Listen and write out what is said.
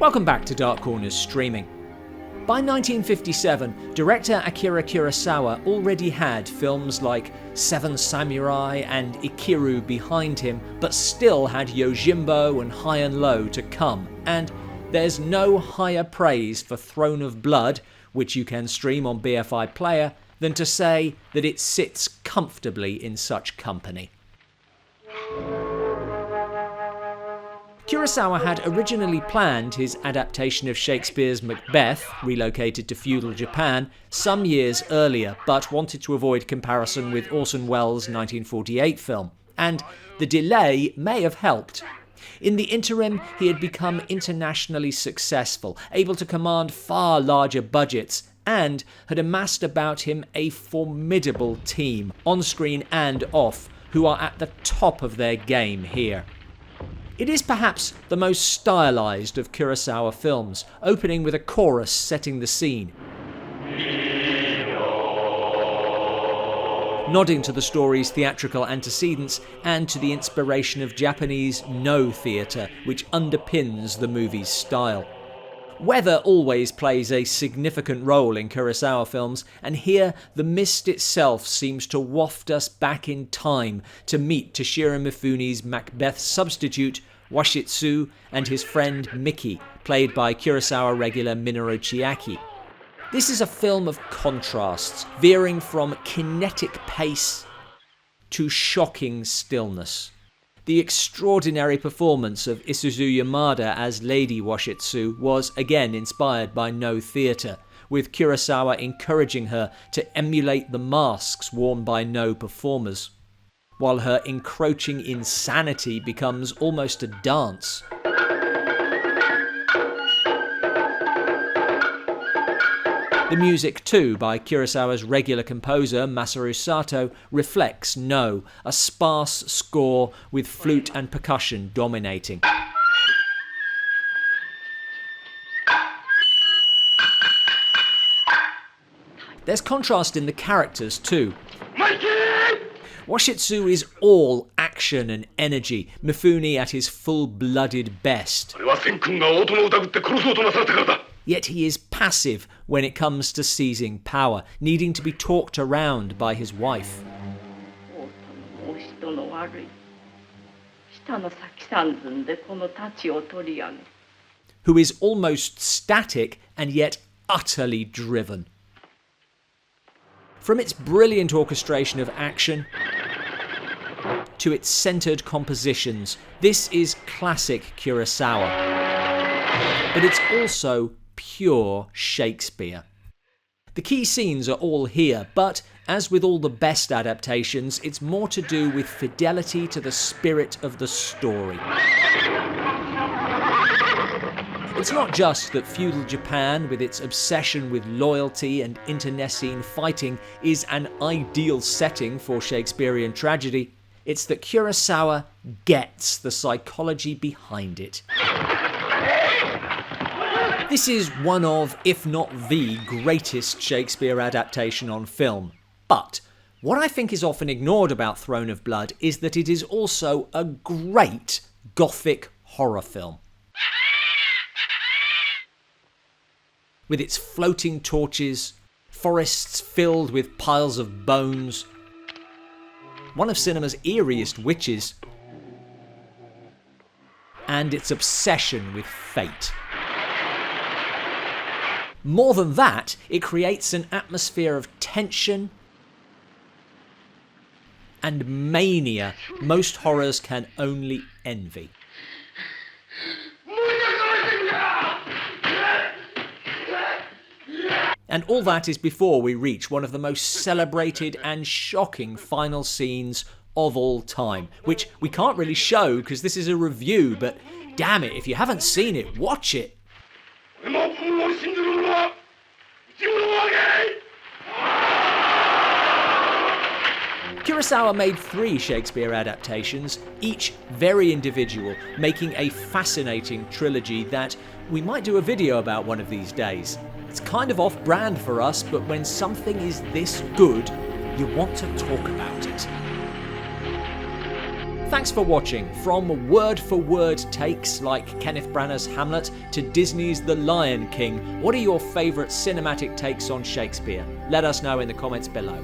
Welcome back to Dark Corners Streaming. By 1957, director Akira Kurosawa already had films like Seven Samurai and Ikiru behind him, but still had Yojimbo and High and Low to come. And there's no higher praise for Throne of Blood, which you can stream on BFI Player, than to say that it sits comfortably in such company. Kurosawa had originally planned his adaptation of Shakespeare's Macbeth, relocated to feudal Japan, some years earlier, but wanted to avoid comparison with Orson Welles' 1948 film, and the delay may have helped. In the interim, he had become internationally successful, able to command far larger budgets, and had amassed about him a formidable team, on-screen and off, who are at the top of their game here. It is perhaps the most stylised of Kurosawa films, opening with a chorus setting the scene, nodding to the story's theatrical antecedents and to the inspiration of Japanese No theatre, which underpins the movie's style. Weather always plays a significant role in Kurosawa films, and here the mist itself seems to waft us back in time to meet Toshiro Mifune's Macbeth substitute, Washitsu, and his friend Miki, played by Kurosawa regular Minoru Chiaki. This is a film of contrasts, veering from kinetic pace to shocking stillness. The extraordinary performance of Isuzu Yamada as Lady Washitsu was again inspired by No theatre, with Kurosawa encouraging her to emulate the masks worn by No performers, while her encroaching insanity becomes almost a dance. The music too, by Kurosawa's regular composer Masaru Sato, reflects No, a sparse score with flute and percussion dominating. There's contrast in the characters too. Washitsu is all action and energy, Mifune at his full-blooded best. Yet he is passive when it comes to seizing power, needing to be talked around by his wife. Who is almost static and yet utterly driven. From its brilliant orchestration of action to its centered compositions, this is classic Kurosawa. But it's also pure Shakespeare. The key scenes are all here, but as with all the best adaptations, it's more to do with fidelity to the spirit of the story. It's not just that feudal Japan, with its obsession with loyalty and internecine fighting, is an ideal setting for Shakespearean tragedy. It's that Kurosawa gets the psychology behind it. This is one of, if not the greatest Shakespeare adaptation on film. But what I think is often ignored about Throne of Blood is that it is also a great gothic horror film. With its floating torches, forests filled with piles of bones, one of cinema's eeriest witches, and its obsession with fate. More than that, it creates an atmosphere of tension and mania most horrors can only envy. And all that is before we reach one of the most celebrated and shocking final scenes of all time, which we can't really show because this is a review, but damn it, if you haven't seen it, watch it. Kurosawa made 3 Shakespeare adaptations, each very individual, making a fascinating trilogy that we might do a video about one of these days. It's kind of off-brand for us, but when something is this good, you want to talk about it. Thanks for watching. From word-for-word takes like Kenneth Branagh's Hamlet to Disney's The Lion King, what are your favourite cinematic takes on Shakespeare? Let us know in the comments below.